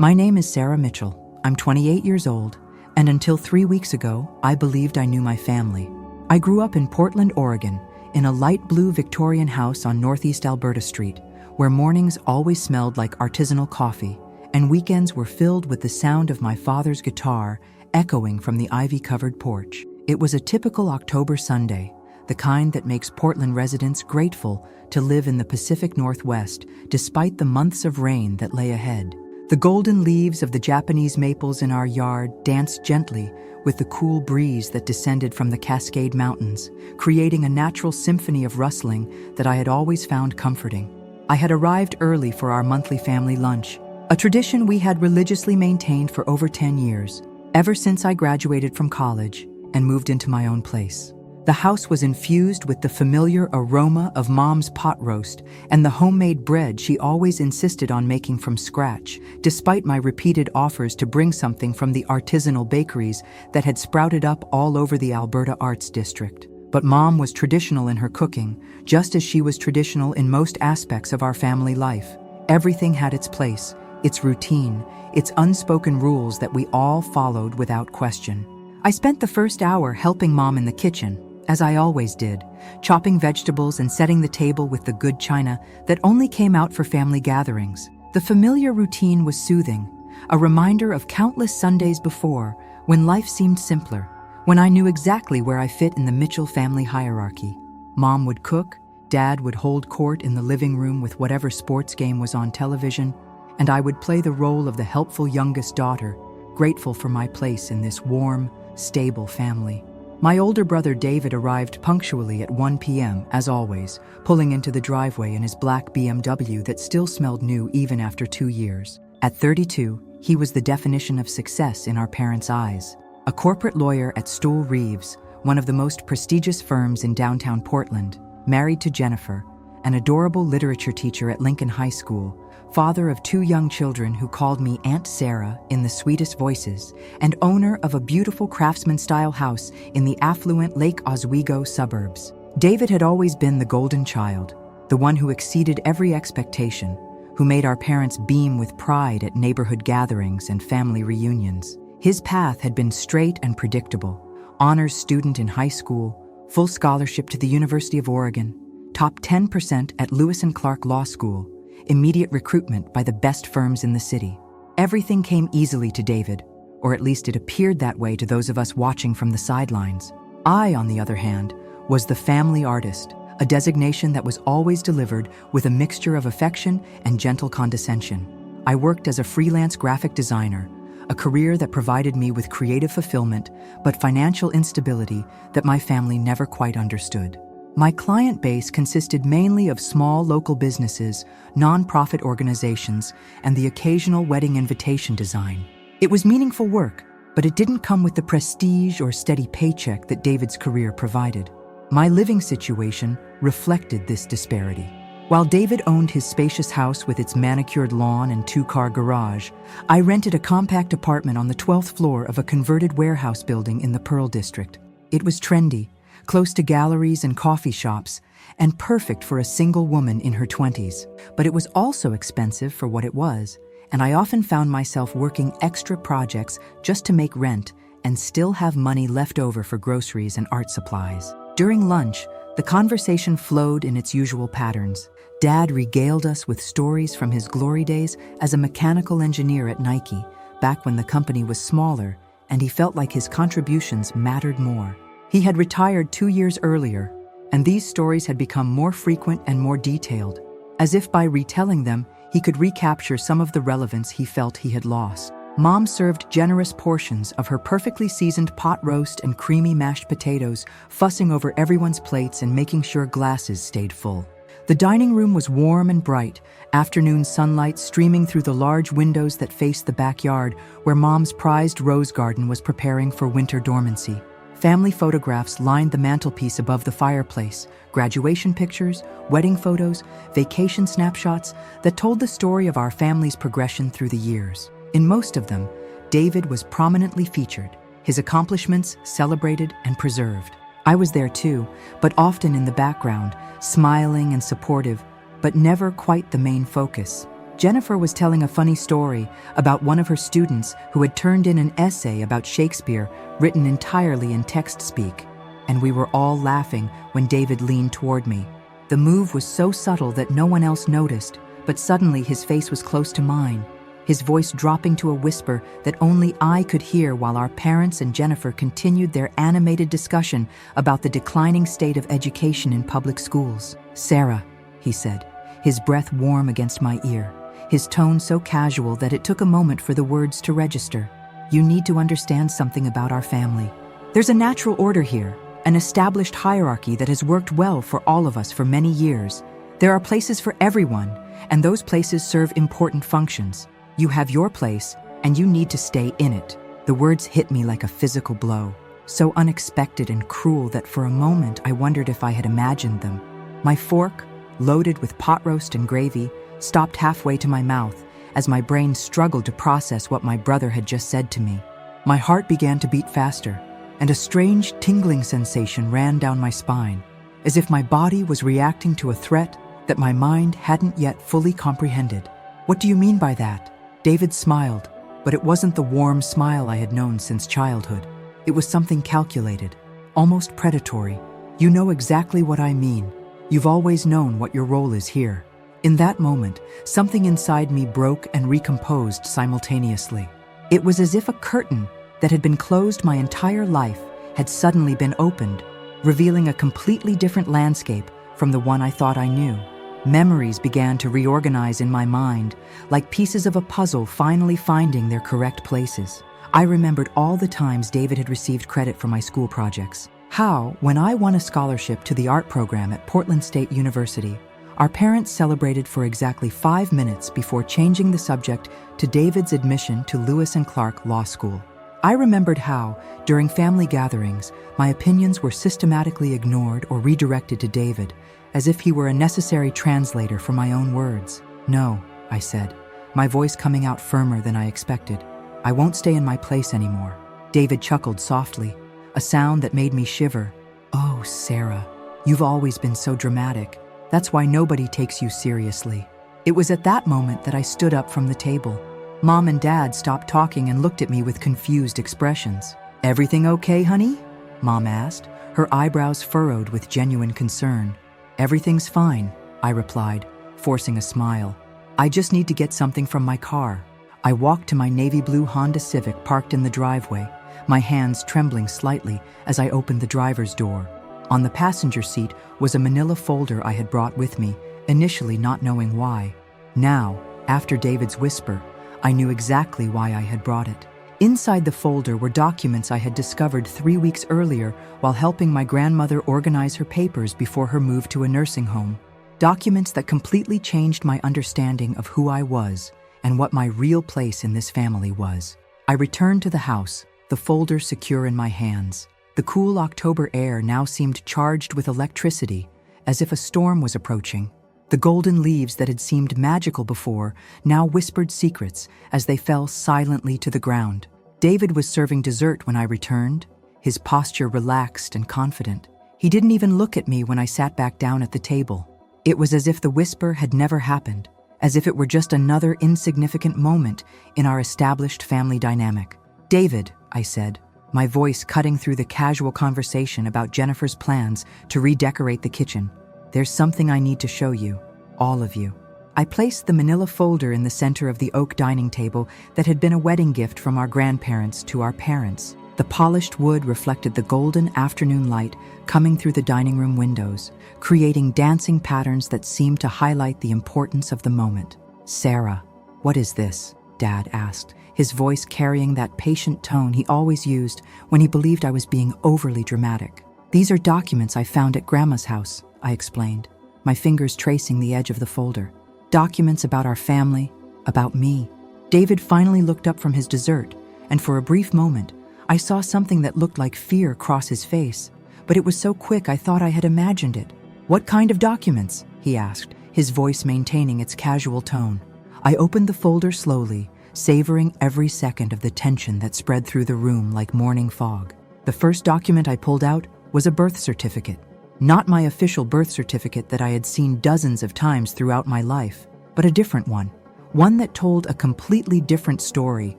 My name is Sarah Mitchell. I'm 28 years old, and until 3 weeks ago, I believed I knew my family. I grew up in Portland, Oregon, in a light blue Victorian house on Northeast Alberta Street, where mornings always smelled like artisanal coffee, and weekends were filled with the sound of my father's guitar echoing from the ivy-covered porch. It was a typical October Sunday, the kind that makes Portland residents grateful to live in the Pacific Northwest despite the months of rain that lay ahead. The golden leaves of the Japanese maples in our yard danced gently with the cool breeze that descended from the Cascade Mountains, creating a natural symphony of rustling that I had always found comforting. I had arrived early for our monthly family lunch, a tradition we had religiously maintained for over 10 years, ever since I graduated from college and moved into my own place. The house was infused with the familiar aroma of Mom's pot roast and the homemade bread she always insisted on making from scratch, despite my repeated offers to bring something from the artisanal bakeries that had sprouted up all over the Alberta Arts District. But Mom was traditional in her cooking, just as she was traditional in most aspects of our family life. Everything had its place, its routine, its unspoken rules that we all followed without question. I spent the first hour helping Mom in the kitchen, as I always did, chopping vegetables and setting the table with the good china that only came out for family gatherings. The familiar routine was soothing, a reminder of countless Sundays before, when life seemed simpler, when I knew exactly where I fit in the Mitchell family hierarchy. Mom would cook, Dad would hold court in the living room with whatever sports game was on television, and I would play the role of the helpful youngest daughter, grateful for my place in this warm, stable family. My older brother David arrived punctually at 1 p.m., as always, pulling into the driveway in his black BMW that still smelled new even after 2 years. At 32, he was the definition of success in our parents' eyes. A corporate lawyer at Stool Reeves, one of the most prestigious firms in downtown Portland, married to Jennifer, an adorable literature teacher at Lincoln High School, father of 2 young children who called me Aunt Sarah in the sweetest voices, and owner of a beautiful craftsman-style house in the affluent Lake Oswego suburbs. David had always been the golden child, the one who exceeded every expectation, who made our parents beam with pride at neighborhood gatherings and family reunions. His path had been straight and predictable: honors student in high school, full scholarship to the University of Oregon, top 10% at Lewis and Clark Law School, immediate recruitment by the best firms in the city. Everything came easily to David, or at least it appeared that way to those of us watching from the sidelines. I, on the other hand, was the family artist, a designation that was always delivered with a mixture of affection and gentle condescension. I worked as a freelance graphic designer, a career that provided me with creative fulfillment, but financial instability that my family never quite understood. My client base consisted mainly of small local businesses, nonprofit organizations, and the occasional wedding invitation design. It was meaningful work, but it didn't come with the prestige or steady paycheck that David's career provided. My living situation reflected this disparity. While David owned his spacious house with its manicured lawn and 2-car garage, I rented a compact apartment on the 12th floor of a converted warehouse building in the Pearl District. It was trendy, close to galleries and coffee shops, and perfect for a single woman in her 20s. But it was also expensive for what it was, and I often found myself working extra projects just to make rent and still have money left over for groceries and art supplies. During lunch, the conversation flowed in its usual patterns. Dad regaled us with stories from his glory days as a mechanical engineer at Nike, back when the company was smaller, and he felt like his contributions mattered more. He had retired 2 years earlier, and these stories had become more frequent and more detailed, as if by retelling them, he could recapture some of the relevance he felt he had lost. Mom served generous portions of her perfectly seasoned pot roast and creamy mashed potatoes, fussing over everyone's plates and making sure glasses stayed full. The dining room was warm and bright, afternoon sunlight streaming through the large windows that faced the backyard where Mom's prized rose garden was preparing for winter dormancy. Family photographs lined the mantelpiece above the fireplace, graduation pictures, wedding photos, vacation snapshots that told the story of our family's progression through the years. In most of them, David was prominently featured, his accomplishments celebrated and preserved. I was there too, but often in the background, smiling and supportive, but never quite the main focus. Jennifer was telling a funny story about one of her students who had turned in an essay about Shakespeare written entirely in text speak, and we were all laughing when David leaned toward me. The move was so subtle that no one else noticed, but suddenly his face was close to mine, his voice dropping to a whisper that only I could hear while our parents and Jennifer continued their animated discussion about the declining state of education in public schools. "Sarah," he said, his breath warm against my ear, his tone so casual that it took a moment for the words to register. "You need to understand something about our family. There's a natural order here, an established hierarchy that has worked well for all of us for many years. There are places for everyone, and those places serve important functions. You have your place, and you need to stay in it." The words hit me like a physical blow, so unexpected and cruel that for a moment I wondered if I had imagined them. My fork, loaded with pot roast and gravy, stopped halfway to my mouth as my brain struggled to process what my brother had just said to me. My heart began to beat faster, and a strange tingling sensation ran down my spine, as if my body was reacting to a threat that my mind hadn't yet fully comprehended. "What do you mean by that?" David smiled, but it wasn't the warm smile I had known since childhood. It was something calculated, almost predatory. "You know exactly what I mean. You've always known what your role is here." In that moment, something inside me broke and recomposed simultaneously. It was as if a curtain that had been closed my entire life had suddenly been opened, revealing a completely different landscape from the one I thought I knew. Memories began to reorganize in my mind, like pieces of a puzzle finally finding their correct places. I remembered all the times David had received credit for my school projects. How, when I won a scholarship to the art program at Portland State University, our parents celebrated for exactly 5 minutes before changing the subject to David's admission to Lewis and Clark Law School. I remembered how, during family gatherings, my opinions were systematically ignored or redirected to David, as if he were a necessary translator for my own words. "No," I said, my voice coming out firmer than I expected. "I won't stay in my place anymore." David chuckled softly, a sound that made me shiver. "Oh, Sarah, you've always been so dramatic. That's why nobody takes you seriously." It was at that moment that I stood up from the table. Mom and Dad stopped talking and looked at me with confused expressions. "Everything okay, honey?" Mom asked, her eyebrows furrowed with genuine concern. "Everything's fine," I replied, forcing a smile. "I just need to get something from my car." I walked to my navy blue Honda Civic parked in the driveway, my hands trembling slightly as I opened the driver's door. On the passenger seat was a manila folder I had brought with me, initially not knowing why. Now, after David's whisper, I knew exactly why I had brought it. Inside the folder were documents I had discovered 3 weeks earlier while helping my grandmother organize her papers before her move to a nursing home. Documents that completely changed my understanding of who I was and what my real place in this family was. I returned to the house, the folder secure in my hands. The cool October air now seemed charged with electricity, as if a storm was approaching. The golden leaves that had seemed magical before now whispered secrets as they fell silently to the ground. David was serving dessert when I returned, his posture relaxed and confident. He didn't even look at me when I sat back down at the table. It was as if the whisper had never happened, as if it were just another insignificant moment in our established family dynamic. "David," I said, my voice cutting through the casual conversation about Jennifer's plans to redecorate the kitchen. "There's something I need to show you, all of you." I placed the manila folder in the center of the oak dining table that had been a wedding gift from our grandparents to our parents. The polished wood reflected the golden afternoon light coming through the dining room windows, creating dancing patterns that seemed to highlight the importance of the moment. "Sarah, what is this?" Dad asked, his voice carrying that patient tone he always used when he believed I was being overly dramatic. "These are documents I found at Grandma's house," I explained, my fingers tracing the edge of the folder. "Documents about our family, about me." David finally looked up from his dessert, and for a brief moment, I saw something that looked like fear cross his face, but it was so quick I thought I had imagined it. "What kind of documents?" he asked, his voice maintaining its casual tone. I opened the folder slowly, savoring every second of the tension that spread through the room like morning fog. The first document I pulled out was a birth certificate. Not my official birth certificate that I had seen dozens of times throughout my life, but a different one one that told a completely different story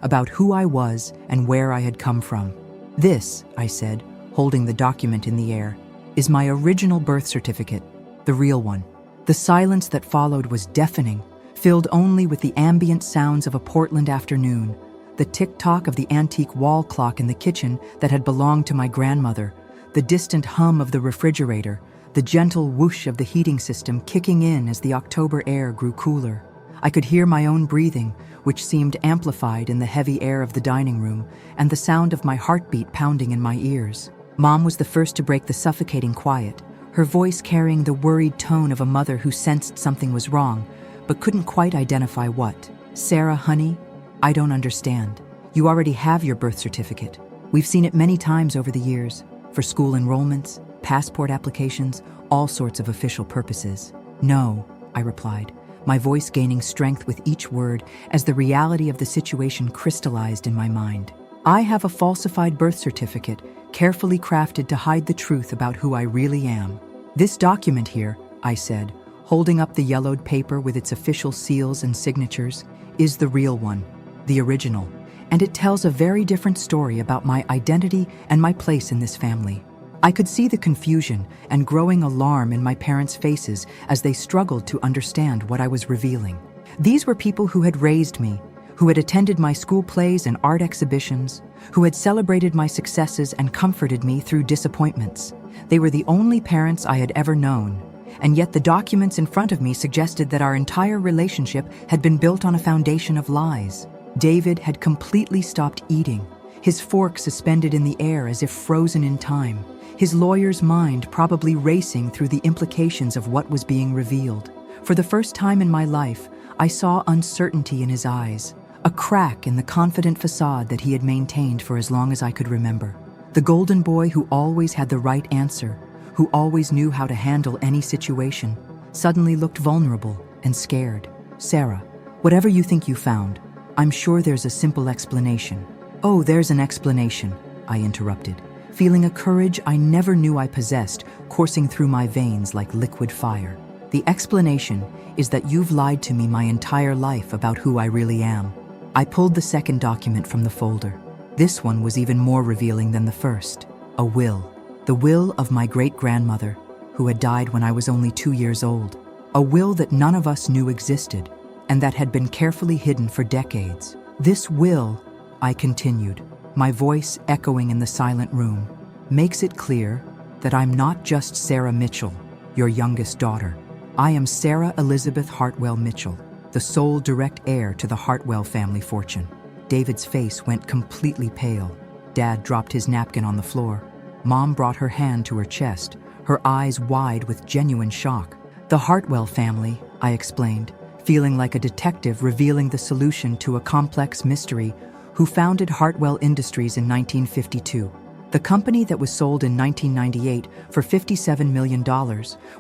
about who I was and where I had come from. "This," I said, holding the document in the air, "is my original birth certificate, the real one." The silence that followed was deafening, filled only with the ambient sounds of a Portland afternoon, the tick-tock of the antique wall clock in the kitchen that had belonged to my grandmother, the distant hum of the refrigerator, the gentle whoosh of the heating system kicking in as the October air grew cooler. I could hear my own breathing, which seemed amplified in the heavy air of the dining room, and the sound of my heartbeat pounding in my ears. Mom was the first to break the suffocating quiet, her voice carrying the worried tone of a mother who sensed something was wrong, but couldn't quite identify what. "Sarah, honey, I don't understand. You already have your birth certificate. We've seen it many times over the years, for school enrollments, passport applications, all sorts of official purposes." "No," I replied, my voice gaining strength with each word as the reality of the situation crystallized in my mind. "I have a falsified birth certificate, carefully crafted to hide the truth about who I really am. This document here," I said, holding up the yellowed paper with its official seals and signatures, "is the real one, the original, and it tells a very different story about my identity and my place in this family." I could see the confusion and growing alarm in my parents' faces as they struggled to understand what I was revealing. These were people who had raised me, who had attended my school plays and art exhibitions, who had celebrated my successes and comforted me through disappointments. They were the only parents I had ever known, and yet the documents in front of me suggested that our entire relationship had been built on a foundation of lies. David had completely stopped eating, his fork suspended in the air as if frozen in time, his lawyer's mind probably racing through the implications of what was being revealed. For the first time in my life, I saw uncertainty in his eyes, a crack in the confident facade that he had maintained for as long as I could remember. The golden boy who always had the right answer, who always knew how to handle any situation, suddenly looked vulnerable and scared. "Sarah, whatever you think you found, I'm sure there's a simple explanation." "Oh, there's an explanation," I interrupted, feeling a courage I never knew I possessed coursing through my veins like liquid fire. "The explanation is that you've lied to me my entire life about who I really am." I pulled the second document from the folder. This one was even more revealing than the first. A will. The will of my great-grandmother, who had died when I was only 2 years old. A will that none of us knew existed, and that had been carefully hidden for decades. "This will," I continued, my voice echoing in the silent room, "makes it clear that I'm not just Sarah Mitchell, your youngest daughter. I am Sarah Elizabeth Hartwell Mitchell, the sole direct heir to the Hartwell family fortune." David's face went completely pale. Dad dropped his napkin on the floor. Mom brought her hand to her chest, her eyes wide with genuine shock. "The Hartwell family," I explained, feeling like a detective revealing the solution to a complex mystery, who founded Hartwell Industries in 1952. The company that was sold in 1998 for $57 million,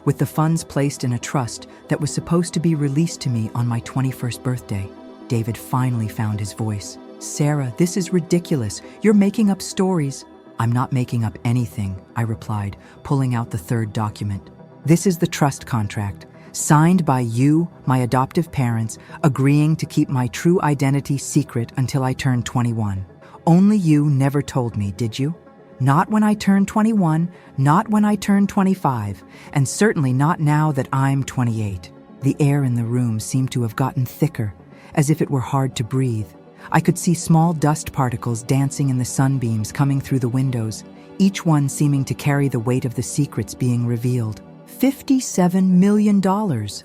with the funds placed in a trust that was supposed to be released to me on my 21st birthday. David finally found his voice. "Sarah, this is ridiculous. You're making up stories." "I'm not making up anything," I replied, pulling out the third document. "This is the trust contract, signed by you, my adoptive parents, agreeing to keep my true identity secret until I turned 21. Only you never told me, did you? Not when I turned 21, not when I turned 25, and certainly not now that I'm 28. The air in the room seemed to have gotten thicker, as if it were hard to breathe. I could see small dust particles dancing in the sunbeams coming through the windows, each one seeming to carry the weight of the secrets being revealed. $57 million,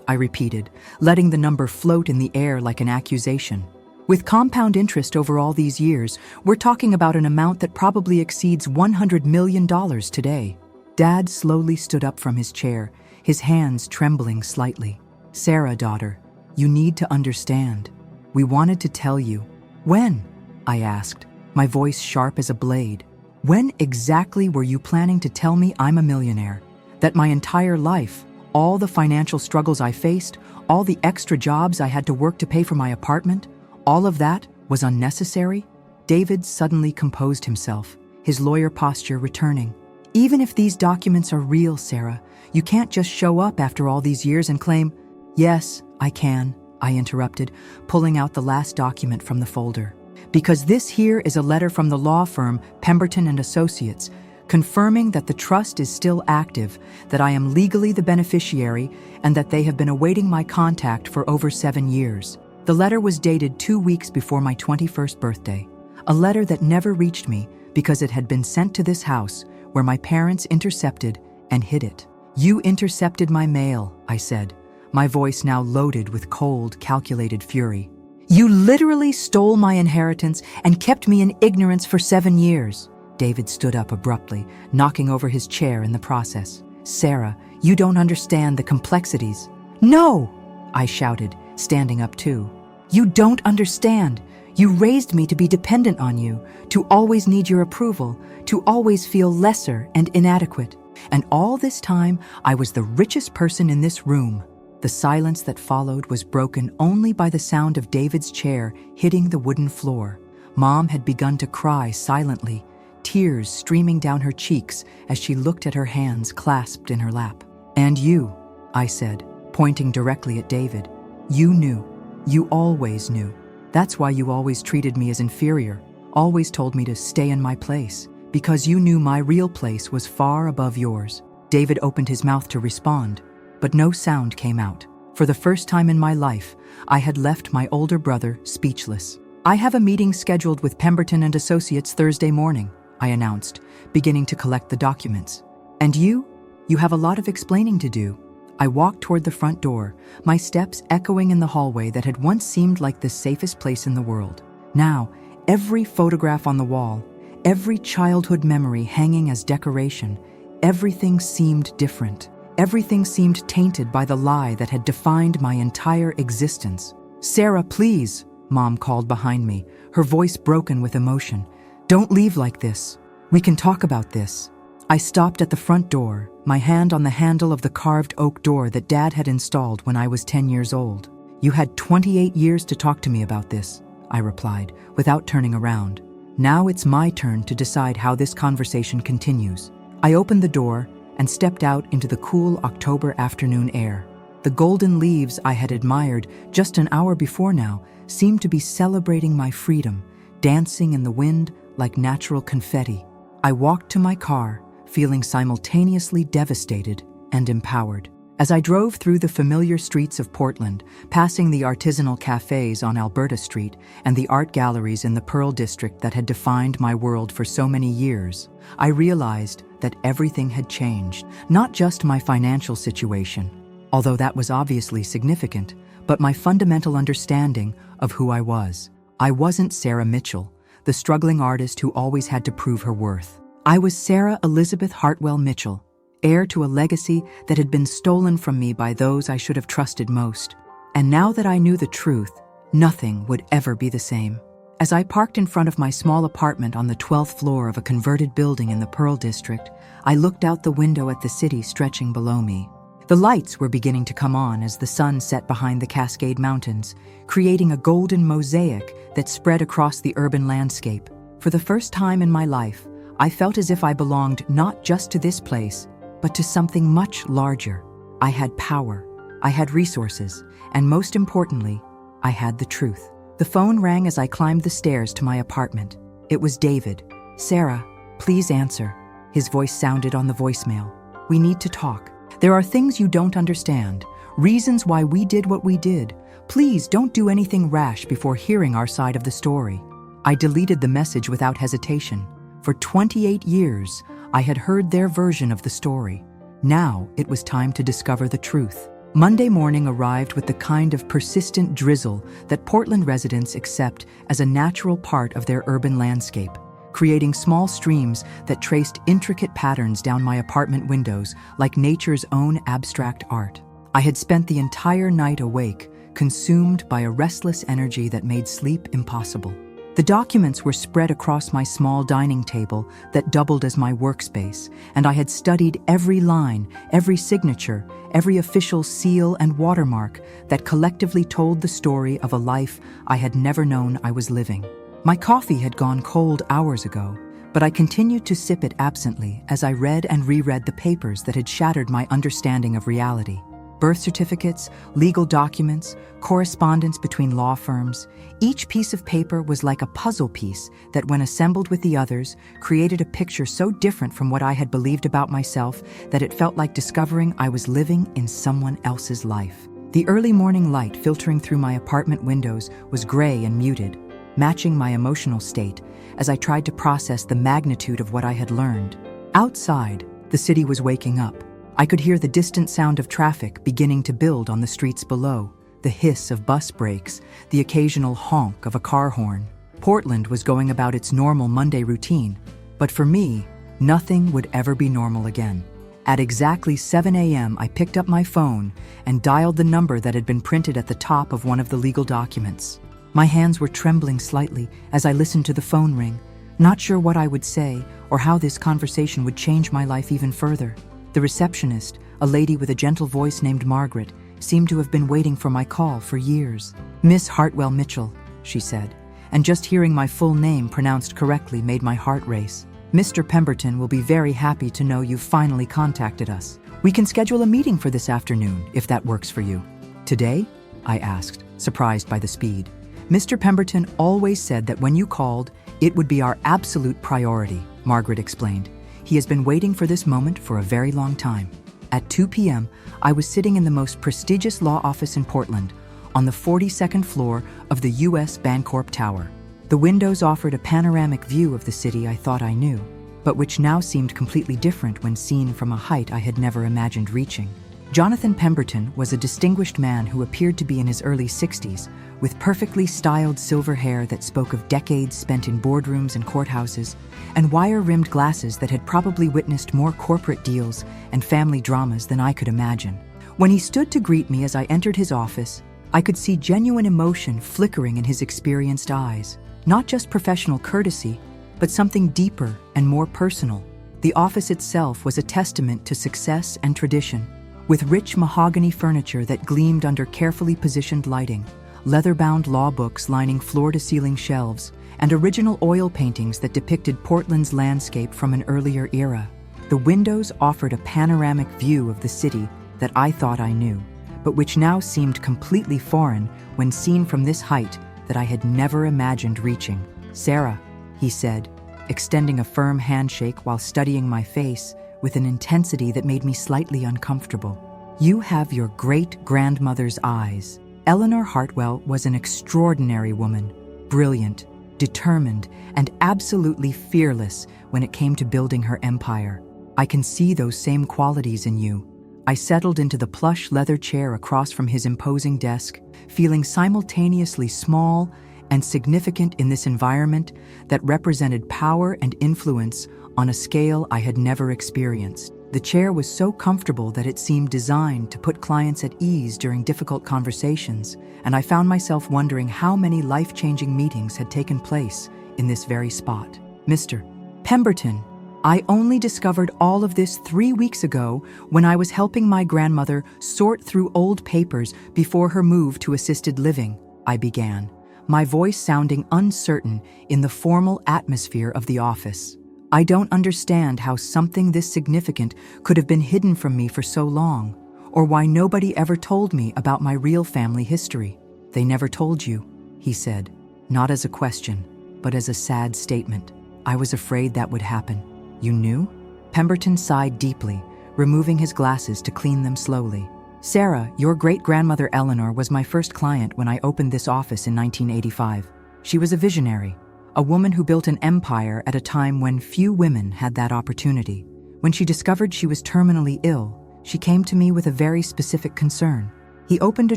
I repeated, letting the number float in the air like an accusation. With compound interest over all these years, we're talking about an amount that probably exceeds $100 million today. Dad slowly stood up from his chair, his hands trembling slightly. "Sarah, daughter, you need to understand. We wanted to tell you." "When?" I asked, my voice sharp as a blade. "When exactly were you planning to tell me I'm a millionaire? That my entire life, all the financial struggles I faced, all the extra jobs I had to work to pay for my apartment, all of that was unnecessary?" David suddenly composed himself, his lawyer posture returning. "Even if these documents are real, Sarah, you can't just show up after all these years and claim—" "Yes, I can," I interrupted, pulling out the last document from the folder. Because this here is a letter from the law firm Pemberton and Associates, confirming that the trust is still active, that I am legally the beneficiary, and that they have been awaiting my contact for over 7 years. The letter was dated 2 weeks before my 21st birthday, a letter that never reached me because it had been sent to this house where my parents intercepted and hid it. You intercepted my mail, I said, my voice now loaded with cold, calculated fury. You literally stole my inheritance and kept me in ignorance for 7 years. David stood up abruptly, knocking over his chair in the process. Sarah, you don't understand the complexities. No! I shouted, standing up too. You don't understand. You raised me to be dependent on you, to always need your approval, to always feel lesser and inadequate. And all this time, I was the richest person in this room. The silence that followed was broken only by the sound of David's chair hitting the wooden floor. Mom had begun to cry silently, tears streaming down her cheeks as she looked at her hands clasped in her lap. And you, I said, pointing directly at David. You knew. You always knew. That's why you always treated me as inferior, always told me to stay in my place, because you knew my real place was far above yours. David opened his mouth to respond, but no sound came out. For the first time in my life, I had left my older brother speechless. I have a meeting scheduled with Pemberton and Associates Thursday morning, I announced, beginning to collect the documents. And you? You have a lot of explaining to do. I walked toward the front door, my steps echoing in the hallway that had once seemed like the safest place in the world. Now, every photograph on the wall, every childhood memory hanging as decoration, everything seemed different. Everything seemed tainted by the lie that had defined my entire existence. Sarah, please, Mom called behind me, her voice broken with emotion. Don't leave like this. We can talk about this. I stopped at the front door, my hand on the handle of the carved oak door that Dad had installed when I was 10 years old. You had 28 years to talk to me about this, I replied, without turning around. Now it's my turn to decide how this conversation continues. I opened the door and stepped out into the cool October afternoon air. The golden leaves I had admired just an hour before now seemed to be celebrating my freedom, dancing in the wind like natural confetti. I walked to my car, feeling simultaneously devastated and empowered. As I drove through the familiar streets of Portland, passing the artisanal cafes on Alberta Street and the art galleries in the Pearl District that had defined my world for so many years, I realized that everything had changed. Not just my financial situation, although that was obviously significant, but my fundamental understanding of who I was. I wasn't Sarah Mitchell, the struggling artist who always had to prove her worth. I was Sarah Elizabeth Hartwell Mitchell, heir to a legacy that had been stolen from me by those I should have trusted most. And now that I knew the truth, nothing would ever be the same. As I parked in front of my small apartment on the 12th floor of a converted building in the Pearl District, I looked out the window at the city stretching below me. The lights were beginning to come on as the sun set behind the Cascade Mountains, creating a golden mosaic that spread across the urban landscape. For the first time in my life, I felt as if I belonged not just to this place, but to something much larger. I had power, I had resources, and most importantly, I had the truth. The phone rang as I climbed the stairs to my apartment. It was David. Sarah, please answer. His voice sounded on the voicemail. We need to talk. There are things you don't understand, reasons why we did what we did. Please don't do anything rash before hearing our side of the story. I deleted the message without hesitation. For 28 years, I had heard their version of the story. Now it was time to discover the truth. Monday morning arrived with the kind of persistent drizzle that Portland residents accept as a natural part of their urban landscape, creating small streams that traced intricate patterns down my apartment windows like nature's own abstract art. I had spent the entire night awake, consumed by a restless energy that made sleep impossible. The documents were spread across my small dining table that doubled as my workspace, and I had studied every line, every signature, every official seal and watermark that collectively told the story of a life I had never known I was living. My coffee had gone cold hours ago, but I continued to sip it absently as I read and reread the papers that had shattered my understanding of reality. Birth certificates, legal documents, correspondence between law firms. Each piece of paper was like a puzzle piece that, when assembled with the others, created a picture so different from what I had believed about myself that it felt like discovering I was living in someone else's life. The early morning light filtering through my apartment windows was gray and muted, matching my emotional state as I tried to process the magnitude of what I had learned. Outside, the city was waking up. I could hear the distant sound of traffic beginning to build on the streets below, the hiss of bus brakes, the occasional honk of a car horn. Portland was going about its normal Monday routine, but for me, nothing would ever be normal again. At exactly 7 a.m., I picked up my phone and dialed the number that had been printed at the top of one of the legal documents. My hands were trembling slightly as I listened to the phone ring, not sure what I would say or how this conversation would change my life even further. The receptionist, a lady with a gentle voice named Margaret, seemed to have been waiting for my call for years. "Miss Hartwell Mitchell," she said, and just hearing my full name pronounced correctly made my heart race. "Mr. Pemberton will be very happy to know you've finally contacted us. We can schedule a meeting for this afternoon, if that works for you." "Today?" I asked, surprised by the speed. "Mr. Pemberton always said that when you called, it would be our absolute priority," Margaret explained. "He has been waiting for this moment for a very long time." At 2 p.m., I was sitting in the most prestigious law office in Portland, on the 42nd floor of the U.S. Bancorp Tower. The windows offered a panoramic view of the city I thought I knew, but which now seemed completely different when seen from a height I had never imagined reaching. Jonathan Pemberton was a distinguished man who appeared to be in his early 60s, with perfectly styled silver hair that spoke of decades spent in boardrooms and courthouses, and wire-rimmed glasses that had probably witnessed more corporate deals and family dramas than I could imagine. When he stood to greet me as I entered his office, I could see genuine emotion flickering in his experienced eyes. Not just professional courtesy, but something deeper and more personal. The office itself was a testament to success and tradition, with rich mahogany furniture that gleamed under carefully positioned lighting, leather-bound law books lining floor-to-ceiling shelves, and original oil paintings that depicted Portland's landscape from an earlier era. The windows offered a panoramic view of the city that I thought I knew, but which now seemed completely foreign when seen from this height that I had never imagined reaching. "Sarah," he said, extending a firm handshake while studying my face with an intensity that made me slightly uncomfortable. "You have your great-grandmother's eyes." Eleanor Hartwell was an extraordinary woman, brilliant, determined, and absolutely fearless when it came to building her empire. "I can see those same qualities in you." I settled into the plush leather chair across from his imposing desk, feeling simultaneously small and significant in this environment that represented power and influence on a scale I had never experienced. The chair was so comfortable that it seemed designed to put clients at ease during difficult conversations, and I found myself wondering how many life-changing meetings had taken place in this very spot. "Mr. Pemberton, I only discovered all of this 3 weeks ago when I was helping my grandmother sort through old papers before her move to assisted living," I began, my voice sounding uncertain in the formal atmosphere of the office. "I don't understand how something this significant could have been hidden from me for so long, or why nobody ever told me about my real family history." "They never told you," he said, not as a question, but as a sad statement. "I was afraid that would happen." "You knew?" Pemberton sighed deeply, removing his glasses to clean them slowly. "Sarah, your great-grandmother Eleanor was my first client when I opened this office in 1985. She was a visionary, a woman who built an empire at a time when few women had that opportunity. When she discovered she was terminally ill, she came to me with a very specific concern." He opened a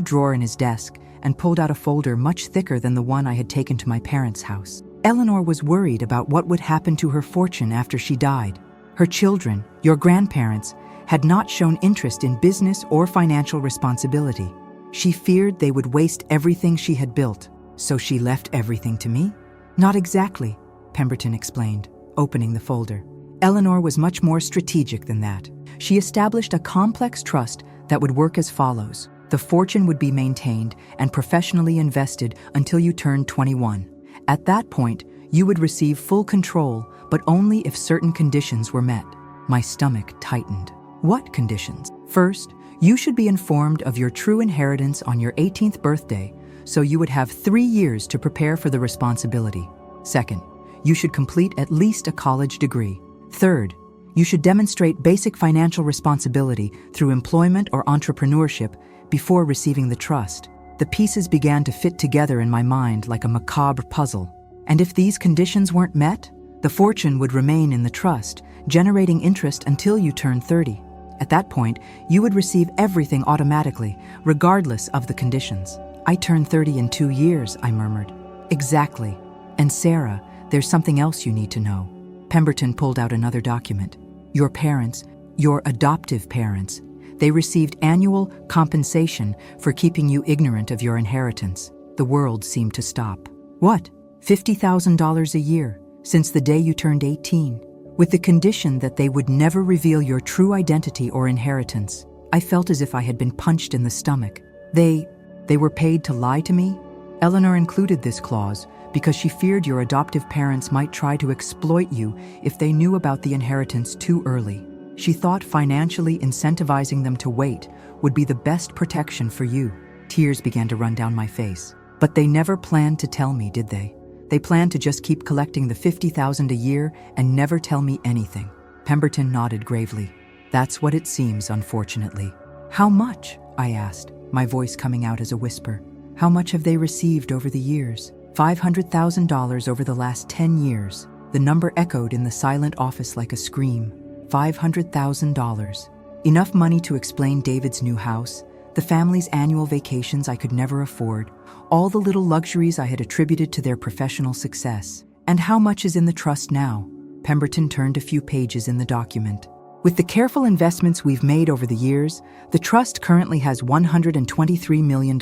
drawer in his desk and pulled out a folder much thicker than the one I had taken to my parents' house. "Eleanor was worried about what would happen to her fortune after she died. Her children, your grandparents, had not shown interest in business or financial responsibility. She feared they would waste everything she had built. So she left everything to me?" "Not exactly," Pemberton explained, opening the folder. "Eleanor was much more strategic than that. She established a complex trust that would work as follows. The fortune would be maintained and professionally invested until you turned 21. At that point, you would receive full control, but only if certain conditions were met." My stomach tightened. "What conditions?" "First, You should be informed of your true inheritance on your 18th birthday, so you would have 3 years to prepare for the responsibility. Second, you should complete at least a college degree. Third, you should demonstrate basic financial responsibility through employment or entrepreneurship before receiving the trust. The pieces began to fit together in my mind like a macabre puzzle. And if these conditions weren't met, the fortune would remain in the trust, generating interest until you turn 30. At that point, you would receive everything automatically, regardless of the conditions. I turn 30 in 2 years, I murmured. Exactly. And Sarah, there's something else you need to know. Pemberton pulled out another document. Your parents, your adoptive parents, they received annual compensation for keeping you ignorant of your inheritance. The world seemed to stop. What? $50,000 a year, since the day you turned 18, with the condition that they would never reveal your true identity or inheritance. I felt as if I had been punched in the stomach. They were paid to lie to me? Eleanor included this clause because she feared your adoptive parents might try to exploit you if they knew about the inheritance too early. She thought financially incentivizing them to wait would be the best protection for you. Tears began to run down my face. But they never planned to tell me, did they? They planned to just keep collecting the $50,000 a year and never tell me anything. Pemberton nodded gravely. That's what it seems, unfortunately. How much? I asked, my voice coming out as a whisper. How much have they received over the years? $500,000 over the last 10 years. The number echoed in the silent office like a scream. $500,000. Enough money to explain David's new house, the family's annual vacations I could never afford, all the little luxuries I had attributed to their professional success. And how much is in the trust now? Pemberton turned a few pages in the document. With the careful investments we've made over the years, the trust currently has $123 million.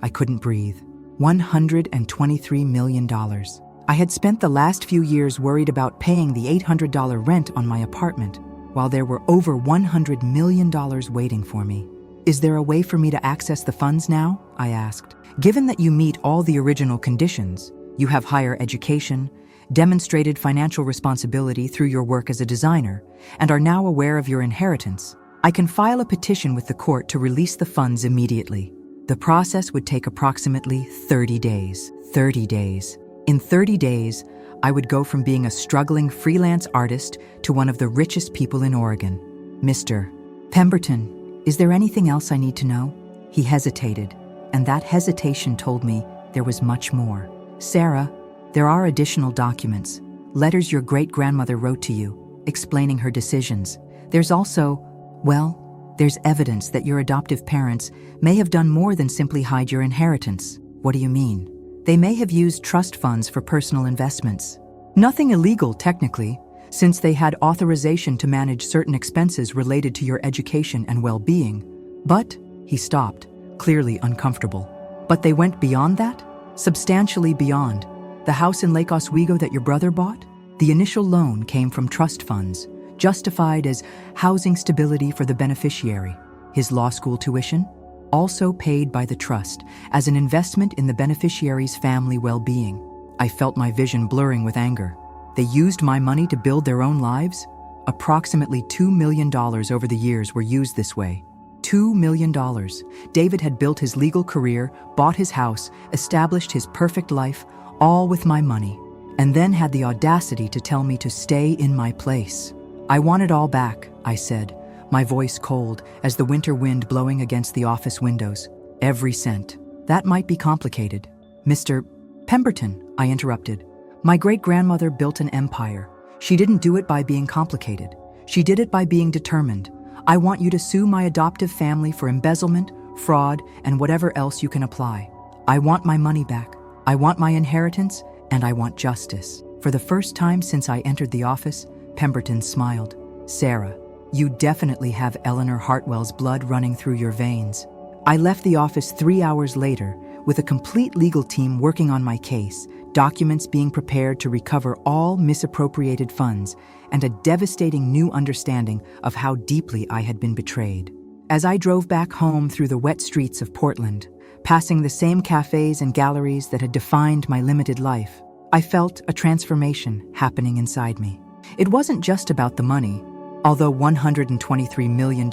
I couldn't breathe. $123 million. I had spent the last few years worried about paying the $800 rent on my apartment, while there were over $100 million waiting for me. Is there a way for me to access the funds now? I asked. Given that you meet all the original conditions, you have higher education, demonstrated financial responsibility through your work as a designer, and are now aware of your inheritance, I can file a petition with the court to release the funds immediately. The process would take approximately 30 days. 30 days. In 30 days, I would go from being a struggling freelance artist to one of the richest people in Oregon. Mr. Pemberton, is there anything else I need to know? He hesitated, and that hesitation told me there was much more. Sarah, there are additional documents, letters your great-grandmother wrote to you, explaining her decisions. There's also, there's evidence that your adoptive parents may have done more than simply hide your inheritance. What do you mean? They may have used trust funds for personal investments. Nothing illegal, technically, since they had authorization to manage certain expenses related to your education and well-being. But, he stopped, clearly uncomfortable. But they went beyond that? Substantially beyond. The house in Lake Oswego that your brother bought? The initial loan came from trust funds, justified as housing stability for the beneficiary. His law school tuition? Also paid by the trust as an investment in the beneficiary's family well-being. I felt my vision blurring with anger. They used my money to build their own lives? Approximately $2 million over the years were used this way. $2 million. David had built his legal career, bought his house, established his perfect life, all with my money, and then had the audacity to tell me to stay in my place. I want it all back, I said, my voice cold as the winter wind blowing against the office windows. Every cent. That might be complicated. Mr. Pemberton, I interrupted. My great-grandmother built an empire. She didn't do it by being complicated. She did it by being determined. I want you to sue my adoptive family for embezzlement, fraud, and whatever else you can apply. I want my money back. I want my inheritance, and I want justice. For the first time since I entered the office, Pemberton smiled. Sarah, you definitely have Eleanor Hartwell's blood running through your veins. I left the office 3 hours later with a complete legal team working on my case, documents being prepared to recover all misappropriated funds, and a devastating new understanding of how deeply I had been betrayed. As I drove back home through the wet streets of Portland, passing the same cafes and galleries that had defined my limited life, I felt a transformation happening inside me. It wasn't just about the money. Although $123 million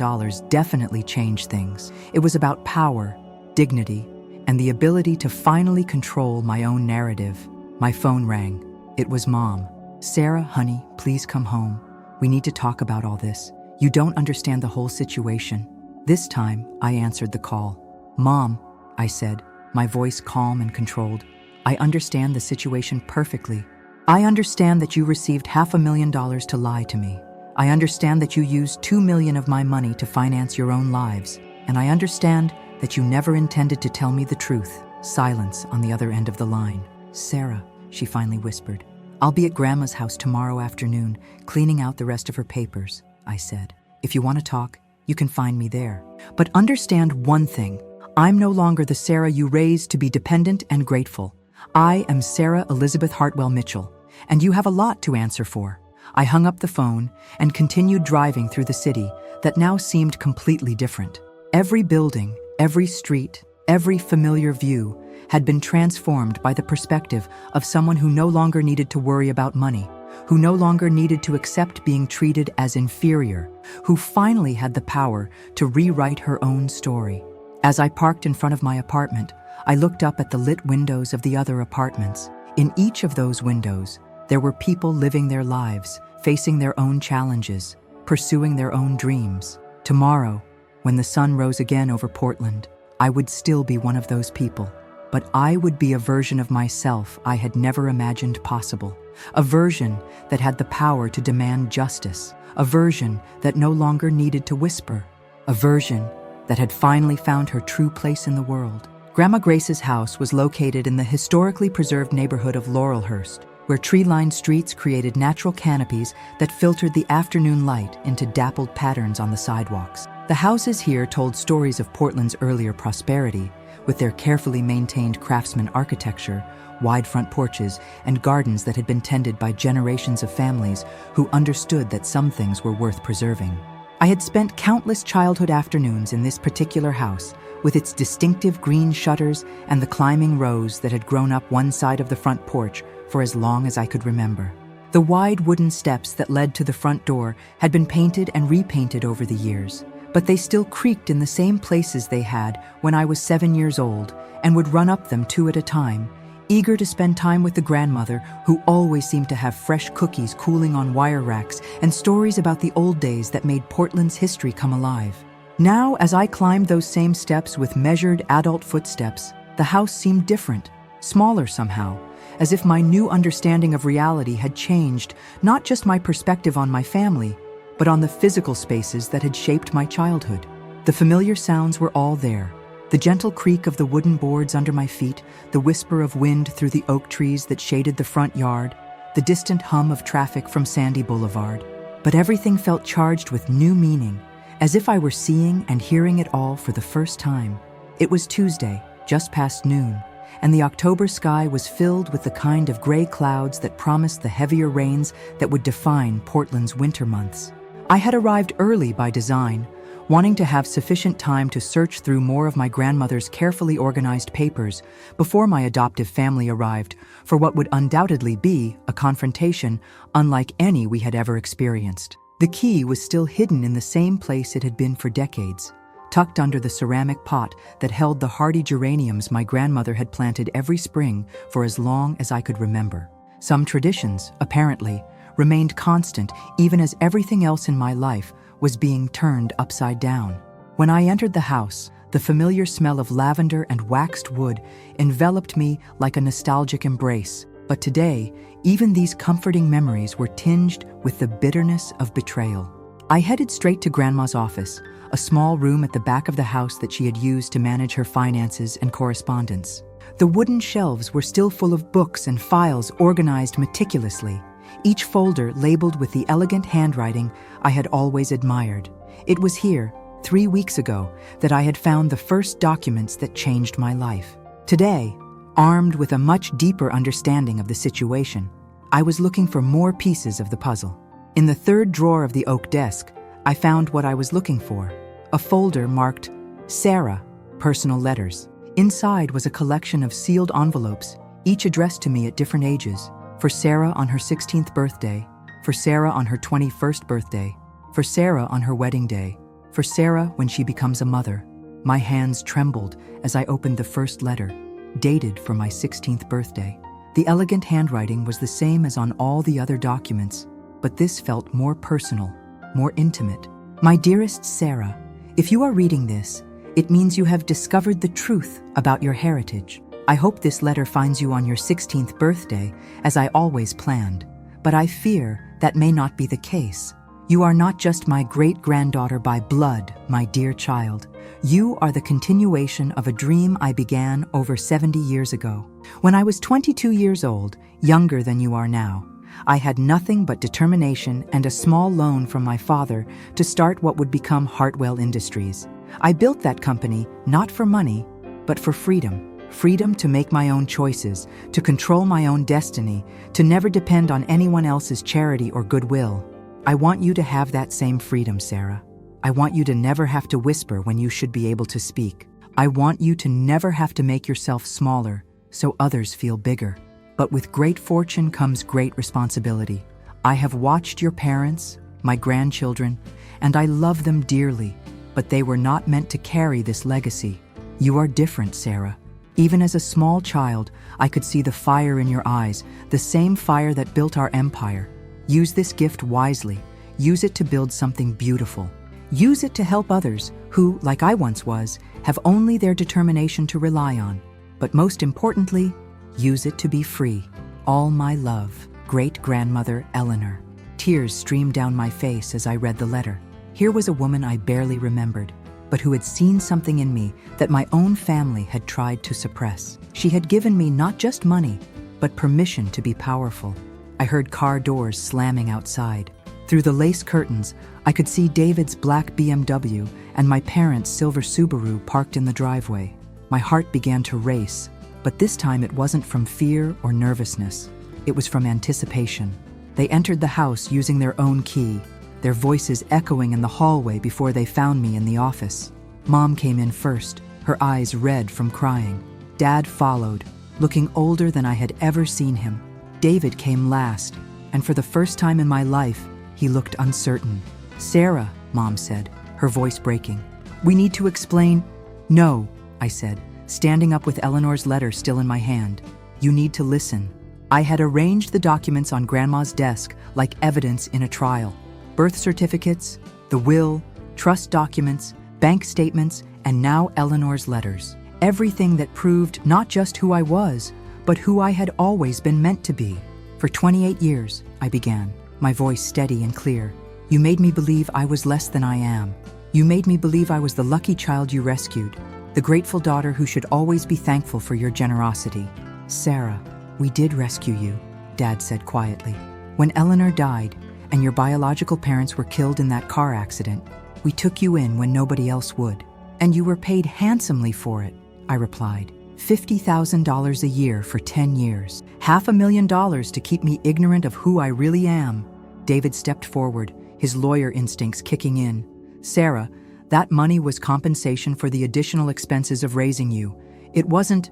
definitely changed things, it was about power, dignity, and the ability to finally control my own narrative. My phone rang. It was Mom. "Sarah, honey, please come home. We need to talk about all this. You don't understand the whole situation." This time, I answered the call. "Mom," I said, my voice calm and controlled, "I understand the situation perfectly. I understand that you received $500,000 to lie to me. I understand that you used $2 million of my money to finance your own lives. And I understand that you never intended to tell me the truth." Silence on the other end of the line. "Sarah," she finally whispered, "I'll be at Grandma's house tomorrow afternoon, cleaning out the rest of her papers," I said. "If you want to talk, you can find me there. But understand one thing. I'm no longer the Sarah you raised to be dependent and grateful. I am Sarah Elizabeth Hartwell Mitchell, and you have a lot to answer for." I hung up the phone and continued driving through the city that now seemed completely different. Every building, every street, every familiar view had been transformed by the perspective of someone who no longer needed to worry about money, who no longer needed to accept being treated as inferior, who finally had the power to rewrite her own story. As I parked in front of my apartment, I looked up at the lit windows of the other apartments. In each of those windows, there were people living their lives, facing their own challenges, pursuing their own dreams. Tomorrow, when the sun rose again over Portland, I would still be one of those people. But I would be a version of myself I had never imagined possible. A version that had the power to demand justice. A version that no longer needed to whisper. A version that had finally found her true place in the world. Grandma Grace's house was located in the historically preserved neighborhood of Laurelhurst, where tree-lined streets created natural canopies that filtered the afternoon light into dappled patterns on the sidewalks. The houses here told stories of Portland's earlier prosperity, with their carefully maintained craftsman architecture, wide front porches, and gardens that had been tended by generations of families who understood that some things were worth preserving. I had spent countless childhood afternoons in this particular house, with its distinctive green shutters and the climbing rose that had grown up one side of the front porch for as long as I could remember. The wide wooden steps that led to the front door had been painted and repainted over the years, but they still creaked in the same places they had when I was 7 years old and would run up them 2 at a time, eager to spend time with the grandmother who always seemed to have fresh cookies cooling on wire racks and stories about the old days that made Portland's history come alive. Now, as I climbed those same steps with measured adult footsteps, the house seemed different, smaller somehow, as if my new understanding of reality had changed not just my perspective on my family, but on the physical spaces that had shaped my childhood. The familiar sounds were all there. The gentle creak of the wooden boards under my feet, the whisper of wind through the oak trees that shaded the front yard, the distant hum of traffic from Sandy Boulevard. But everything felt charged with new meaning, as if I were seeing and hearing it all for the first time. It was Tuesday, just past noon, and the October sky was filled with the kind of gray clouds that promised the heavier rains that would define Portland's winter months. I had arrived early by design, wanting to have sufficient time to search through more of my grandmother's carefully organized papers before my adoptive family arrived for what would undoubtedly be a confrontation unlike any we had ever experienced. The key was still hidden in the same place it had been for decades, tucked under the ceramic pot that held the hardy geraniums my grandmother had planted every spring for as long as I could remember. Some traditions, apparently, remained constant even as everything else in my life was being turned upside down. When I entered the house, the familiar smell of lavender and waxed wood enveloped me like a nostalgic embrace. But today, even these comforting memories were tinged with the bitterness of betrayal. I headed straight to Grandma's office, a small room at the back of the house that she had used to manage her finances and correspondence. The wooden shelves were still full of books and files organized meticulously, each folder labeled with the elegant handwriting I had always admired. It was here, 3 weeks ago, that I had found the first documents that changed my life. Today, armed with a much deeper understanding of the situation, I was looking for more pieces of the puzzle. In the third drawer of the oak desk, I found what I was looking for, a folder marked Sarah, Personal Letters. Inside was a collection of sealed envelopes, each addressed to me at different ages. For Sarah on her 16th birthday, for Sarah on her 21st birthday, For Sarah on her wedding day. For Sarah when she becomes a mother. My hands trembled as I opened the first letter, dated for my 16th birthday. The elegant handwriting was the same as on all the other documents, but this felt more personal, more intimate. My dearest Sarah, if you are reading this, it means you have discovered the truth about your heritage. I hope this letter finds you on your 16th birthday, as I always planned, but I fear that may not be the case. You are not just my great-granddaughter by blood, my dear child. You are the continuation of a dream I began over 70 years ago. When I was 22 years old, younger than you are now, I had nothing but determination and a small loan from my father to start what would become Hartwell Industries. I built that company not for money, but for freedom. Freedom to make my own choices, to control my own destiny, to never depend on anyone else's charity or goodwill. I want you to have that same freedom, Sarah. I want you to never have to whisper when you should be able to speak. I want you to never have to make yourself smaller so others feel bigger. But with great fortune comes great responsibility. I have watched your parents, my grandchildren, and I love them dearly, but they were not meant to carry this legacy. You are different, Sarah. Even as a small child, I could see the fire in your eyes, the same fire that built our empire. Use this gift wisely. Use it to build something beautiful. Use it to help others who, like I once was, have only their determination to rely on. But most importantly, use it to be free. All my love, great-grandmother Eleanor. Tears streamed down my face as I read the letter. Here was a woman I barely remembered, but who had seen something in me that my own family had tried to suppress. She had given me not just money, but permission to be powerful. I heard car doors slamming outside. Through the lace curtains, I could see David's black BMW and my parents' silver Subaru parked in the driveway. My heart began to race, but this time it wasn't from fear or nervousness. It was from anticipation. They entered the house using their own key, their voices echoing in the hallway before they found me in the office. Mom came in first, her eyes red from crying. Dad followed, looking older than I had ever seen him. David came last, and for the first time in my life, he looked uncertain. "Sarah," Mom said, her voice breaking. "We need to explain." "No," I said, standing up with Eleanor's letter still in my hand. "You need to listen." I had arranged the documents on Grandma's desk like evidence in a trial. Birth certificates, the will, trust documents, bank statements, and now Eleanor's letters. Everything that proved not just who I was, but who I had always been meant to be. "For 28 years, I began, my voice steady and clear. "You made me believe I was less than I am. You made me believe I was the lucky child you rescued, the grateful daughter who should always be thankful for your generosity." "Sarah, we did rescue you," Dad said quietly. "When Eleanor died, and your biological parents were killed in that car accident, we took you in when nobody else would. And you were paid handsomely for it," I replied. $50,000 a year for 10 years. $500,000 to keep me ignorant of who I really am." David stepped forward, his lawyer instincts kicking in. "Sarah, that money was compensation for the additional expenses of raising you. It wasn't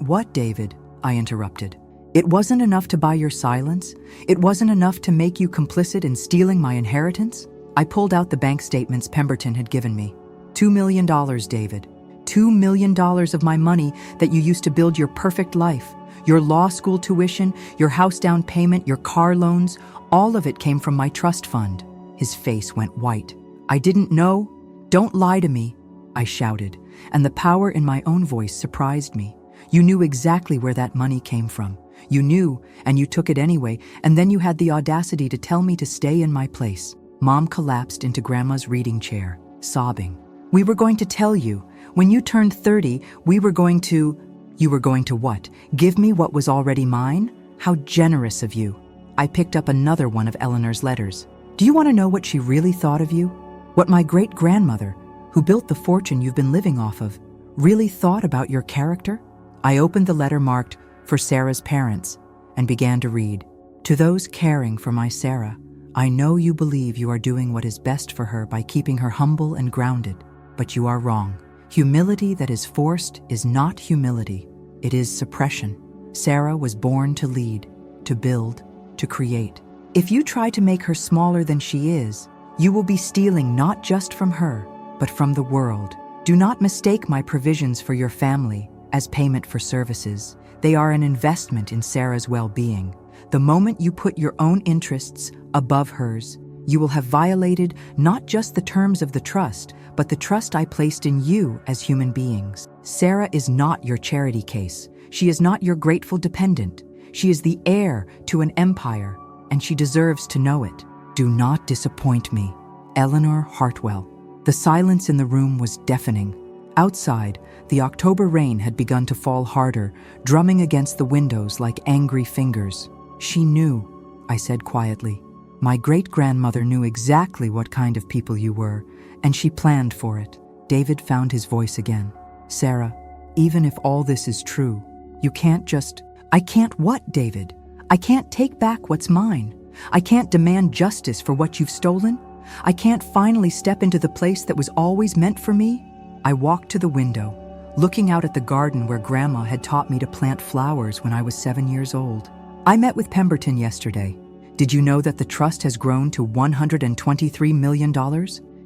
what, David?" I interrupted. "It wasn't enough to buy your silence? It wasn't enough to make you complicit in stealing my inheritance?" I pulled out the bank statements Pemberton had given me. $2 million, David. $2 million of my money that you used to build your perfect life. Your law school tuition, your house down payment, your car loans, all of it came from my trust fund." His face went white. "I didn't know? Don't lie to me," I shouted, and the power in my own voice surprised me. "You knew exactly where that money came from. You knew, and you took it anyway, and then you had the audacity to tell me to stay in my place." Mom collapsed into Grandma's reading chair, sobbing. "We were going to tell you. When you turned 30, we were going to..." "You were going to what? Give me what was already mine? How generous of you." I picked up another one of Eleanor's letters. "Do you want to know what she really thought of you? What my great-grandmother, who built the fortune you've been living off of, really thought about your character?" I opened the letter marked, "For Sarah's parents," and began to read. "To those caring for my Sarah, I know you believe you are doing what is best for her by keeping her humble and grounded, but you are wrong. Humility that is forced is not humility. It is suppression. Sarah was born to lead, to build, to create. If you try to make her smaller than she is, You will be stealing not just from her, but from the world. Do not mistake my provisions for your family as payment for services. They are an investment in Sarah's well-being. The moment you put your own interests above hers, you will have violated not just the terms of the trust, but the trust I placed in you as human beings. Sarah is not your charity case. She is not your grateful dependent. She is the heir to an empire, and she deserves to know it. Do not disappoint me. Eleanor Hartwell. The silence in the room was deafening. Outside, the October rain had begun to fall harder, drumming against the windows like angry fingers. She knew, I said quietly. My great-grandmother knew exactly what kind of people you were, and she planned for it. David found his voice again. Sarah, even if all this is true, you can't just... I can't what, David? I can't take back what's mine. I can't demand justice for what you've stolen. I can't finally step into the place that was always meant for me. I walked to the window, looking out at the garden where Grandma had taught me to plant flowers when I was 7 years old. I met with Pemberton yesterday. Did you know that the trust has grown to $123 million?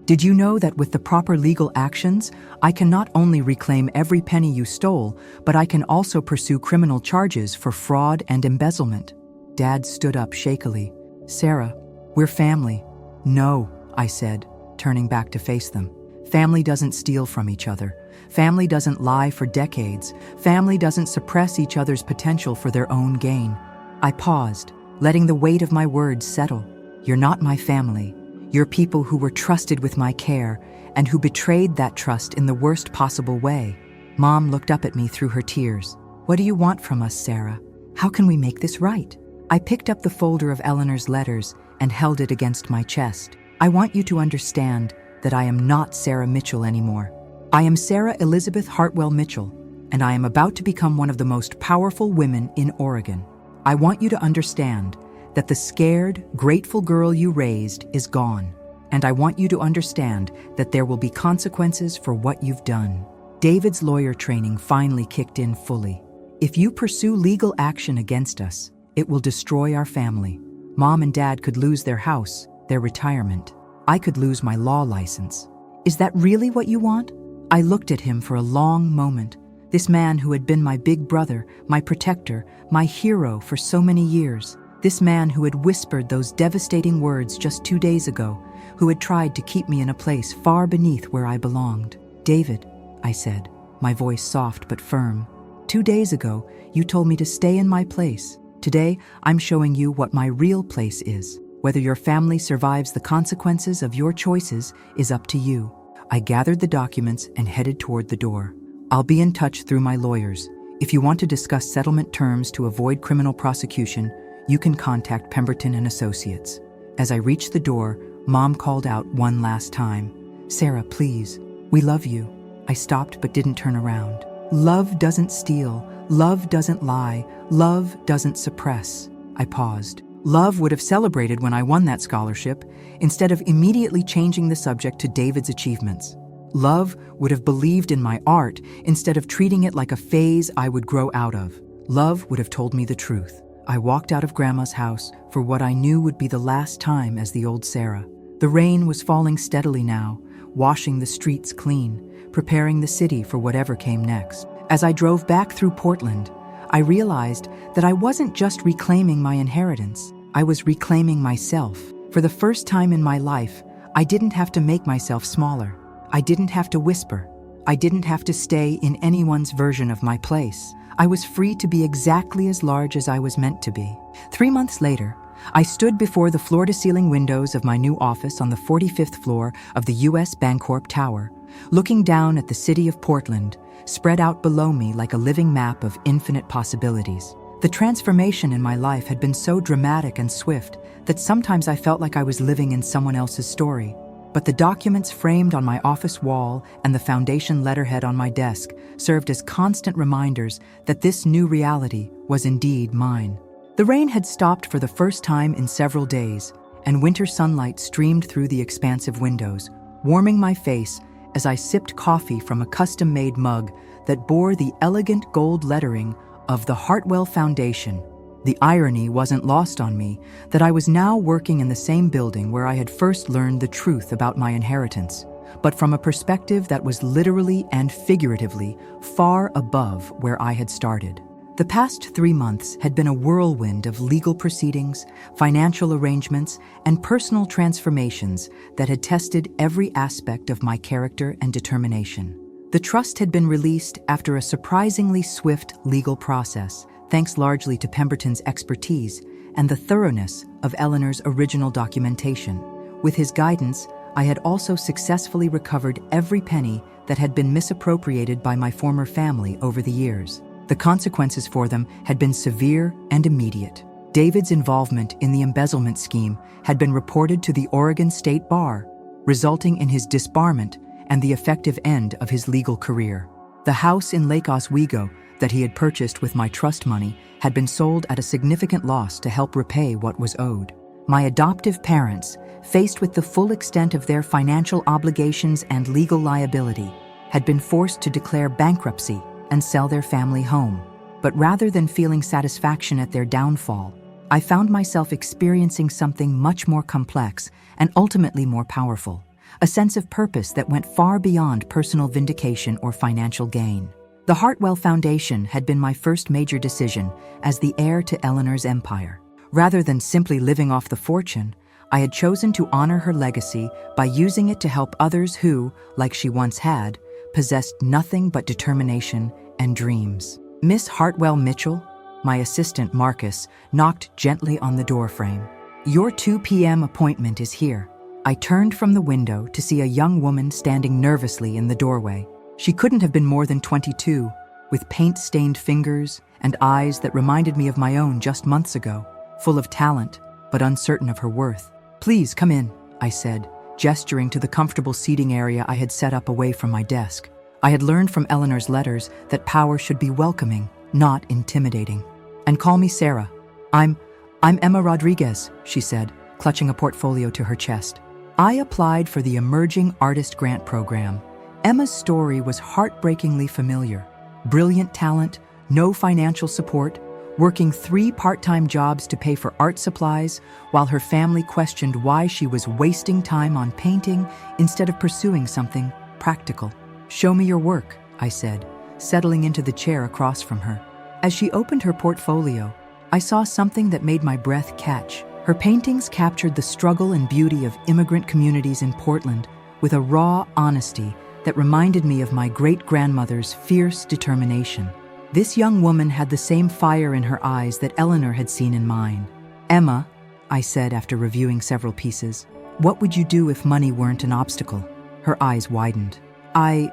Did you know that with the proper legal actions, I can not only reclaim every penny you stole, but I can also pursue criminal charges for fraud and embezzlement? Dad stood up shakily. Sarah, we're family. No, I said, turning back to face them. Family doesn't steal from each other. Family doesn't lie for decades. Family doesn't suppress each other's potential for their own gain. I paused, letting the weight of my words settle. You're not my family. You're people who were trusted with my care and who betrayed that trust in the worst possible way. Mom looked up at me through her tears. What do you want from us, Sarah? How can we make this right? I picked up the folder of Eleanor's letters and held it against my chest. I want you to understand that I am not Sarah Mitchell anymore. I am Sarah Elizabeth Hartwell Mitchell, and I am about to become one of the most powerful women in Oregon. I want you to understand that the scared, grateful girl you raised is gone, and I want you to understand that there will be consequences for what you've done. David's lawyer training finally kicked in fully. If you pursue legal action against us, it will destroy our family. Mom and Dad could lose their house, their retirement. I could lose my law license. Is that really what you want? I looked at him for a long moment. This man who had been my big brother, my protector, my hero for so many years. This man who had whispered those devastating words just 2 days ago, who had tried to keep me in a place far beneath where I belonged. David, I said, my voice soft but firm. 2 days ago, you told me to stay in my place. Today, I'm showing you what my real place is. Whether your family survives the consequences of your choices is up to you. I gathered the documents and headed toward the door. I'll be in touch through my lawyers. If you want to discuss settlement terms to avoid criminal prosecution, you can contact Pemberton and Associates. As I reached the door, Mom called out one last time. Sarah, please. We love you. I stopped but didn't turn around. Love doesn't steal. Love doesn't lie. Love doesn't suppress. I paused. Love would have celebrated when I won that scholarship, instead of immediately changing the subject to David's achievements. Love would have believed in my art instead of treating it like a phase I would grow out of. Love would have told me the truth. I walked out of Grandma's house for what I knew would be the last time as the old Sarah. The rain was falling steadily now, washing the streets clean, preparing the city for whatever came next. As I drove back through Portland, I realized that I wasn't just reclaiming my inheritance, I was reclaiming myself. For the first time in my life, I didn't have to make myself smaller. I didn't have to whisper. I didn't have to stay in anyone's version of my place. I was free to be exactly as large as I was meant to be. 3 months later, I stood before the floor-to-ceiling windows of my new office on the 45th floor of the U.S. Bancorp Tower, looking down at the city of Portland, spread out below me like a living map of infinite possibilities. The transformation in my life had been so dramatic and swift that sometimes I felt like I was living in someone else's story. But the documents framed on my office wall and the foundation letterhead on my desk served as constant reminders that this new reality was indeed mine. The rain had stopped for the first time in several days, and winter sunlight streamed through the expansive windows, warming my face as I sipped coffee from a custom-made mug that bore the elegant gold lettering of the Hartwell Foundation. The irony wasn't lost on me that I was now working in the same building where I had first learned the truth about my inheritance, but from a perspective that was literally and figuratively far above where I had started. The past 3 months had been a whirlwind of legal proceedings, financial arrangements, and personal transformations that had tested every aspect of my character and determination. The trust had been released after a surprisingly swift legal process, thanks largely to Pemberton's expertise and the thoroughness of Eleanor's original documentation. With his guidance, I had also successfully recovered every penny that had been misappropriated by my former family over the years. The consequences for them had been severe and immediate. David's involvement in the embezzlement scheme had been reported to the Oregon State Bar, resulting in his disbarment and the effective end of his legal career. The house in Lake Oswego that he had purchased with my trust money had been sold at a significant loss to help repay what was owed. My adoptive parents, faced with the full extent of their financial obligations and legal liability, had been forced to declare bankruptcy and sell their family home. But rather than feeling satisfaction at their downfall, I found myself experiencing something much more complex and ultimately more powerful, a sense of purpose that went far beyond personal vindication or financial gain. The Hartwell Foundation had been my first major decision as the heir to Eleanor's empire. Rather than simply living off the fortune, I had chosen to honor her legacy by using it to help others who, like she once had, possessed nothing but determination and dreams. Miss Hartwell Mitchell, my assistant Marcus, knocked gently on the doorframe. "Your 2 p.m. appointment is here." I turned from the window to see a young woman standing nervously in the doorway. She couldn't have been more than 22, with paint-stained fingers and eyes that reminded me of my own just months ago, full of talent, but uncertain of her worth. "Please come in," I said, gesturing to the comfortable seating area I had set up away from my desk. I had learned from Eleanor's letters that power should be welcoming, not intimidating. "And call me Sarah. I'm Emma Rodriguez," she said, clutching a portfolio to her chest. I applied for the Emerging Artist Grant Program. Emma's story was heartbreakingly familiar. Brilliant talent, no financial support, working 3 part-time jobs to pay for art supplies, while her family questioned why she was wasting time on painting instead of pursuing something practical. "Show me your work," I said, settling into the chair across from her. As she opened her portfolio, I saw something that made my breath catch. Her paintings captured the struggle and beauty of immigrant communities in Portland with a raw honesty that reminded me of my great-grandmother's fierce determination. This young woman had the same fire in her eyes that Eleanor had seen in mine. "Emma," I said after reviewing several pieces, "what would you do if money weren't an obstacle?" Her eyes widened. I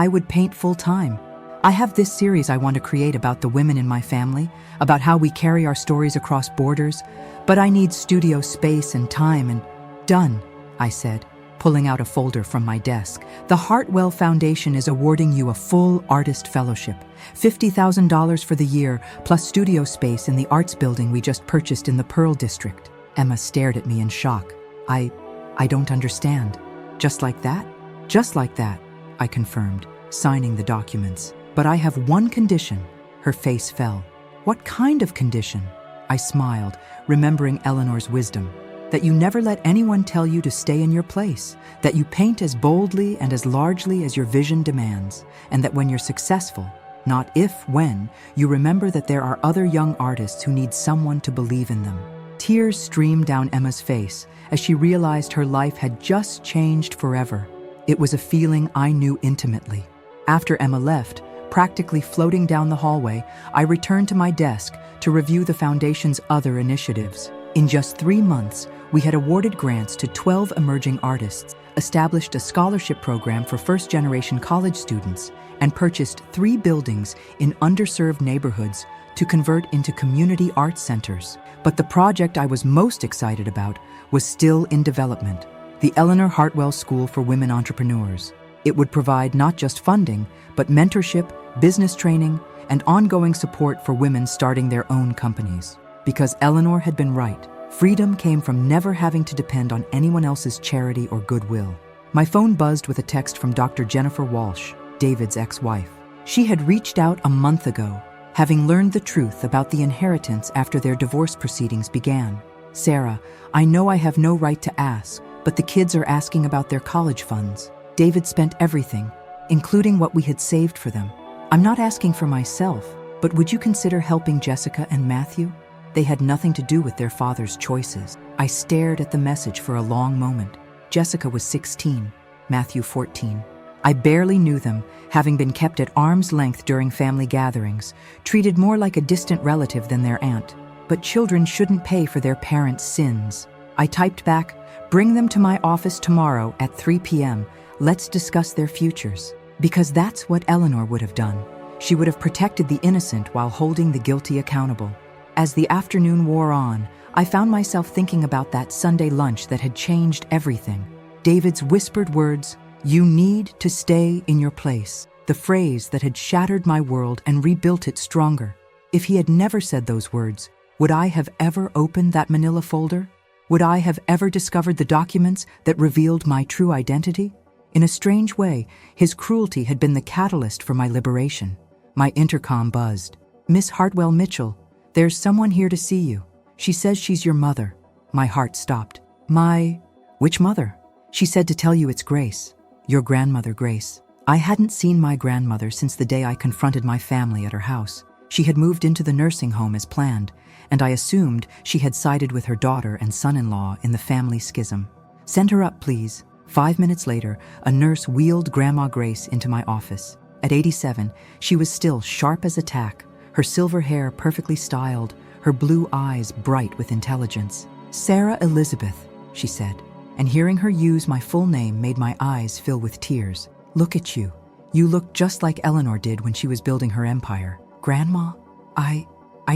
would paint full-time. I have this series I want to create about the women in my family, about how we carry our stories across borders, but I need studio space and time and—" "Done," I said, pulling out a folder from my desk. "The Hartwell Foundation is awarding you a full artist fellowship, $50,000 for the year, plus studio space in the arts building we just purchased in the Pearl District." Emma stared at me in shock. I don't understand." "Just like that?" "Just like that," I confirmed, signing the documents. "But I have one condition." Her face fell. "What kind of condition?" I smiled, remembering Eleanor's wisdom. "That you never let anyone tell you to stay in your place, that you paint as boldly and as largely as your vision demands, and that when you're successful, not if, when, you remember that there are other young artists who need someone to believe in them." Tears streamed down Emma's face as she realized her life had just changed forever. It was a feeling I knew intimately. After Emma left, practically floating down the hallway, I returned to my desk to review the Foundation's other initiatives. In just 3 months, we had awarded grants to 12 emerging artists, established a scholarship program for first-generation college students, and purchased 3 buildings in underserved neighborhoods to convert into community arts centers. But the project I was most excited about was still in development: the Eleanor Hartwell School for Women Entrepreneurs. It would provide not just funding, but mentorship, business training, and ongoing support for women starting their own companies. Because Eleanor had been right. Freedom came from never having to depend on anyone else's charity or goodwill. My phone buzzed with a text from Dr. Jennifer Walsh, David's ex-wife. She had reached out a month ago, having learned the truth about the inheritance after their divorce proceedings began. Sarah, I know I have no right to ask, but the kids are asking about their college funds. David spent everything, including what we had saved for them. I'm not asking for myself, but would you consider helping Jessica and Matthew? They had nothing to do with their father's choices. I stared at the message for a long moment. Jessica was 16, Matthew 14. I barely knew them, having been kept at arm's length during family gatherings, treated more like a distant relative than their aunt. But children shouldn't pay for their parents' sins. I typed back, bring them to my office tomorrow at 3 p.m. Let's discuss their futures. Because that's what Eleanor would have done. She would have protected the innocent while holding the guilty accountable. As the afternoon wore on, I found myself thinking about that Sunday lunch that had changed everything. David's whispered words, "You need to stay in your place," the phrase that had shattered my world and rebuilt it stronger. If he had never said those words, would I have ever opened that manila folder? Would I have ever discovered the documents that revealed my true identity? In a strange way, his cruelty had been the catalyst for my liberation. My intercom buzzed. "Miss Hartwell Mitchell, there's someone here to see you. She says she's your mother." My heart stopped. Which mother?" "She said to tell you it's Grace. Your grandmother, Grace." I hadn't seen my grandmother since the day I confronted my family at her house. She had moved into the nursing home as planned, and I assumed she had sided with her daughter and son-in-law in the family schism. "Send her up, please." 5 minutes later, a nurse wheeled Grandma Grace into my office. At 87, she was still sharp as a tack, her silver hair perfectly styled, her blue eyes bright with intelligence. "Sarah Elizabeth," she said, and hearing her use my full name made my eyes fill with tears. "Look at you. You look just like Eleanor did when she was building her empire." "Grandma, I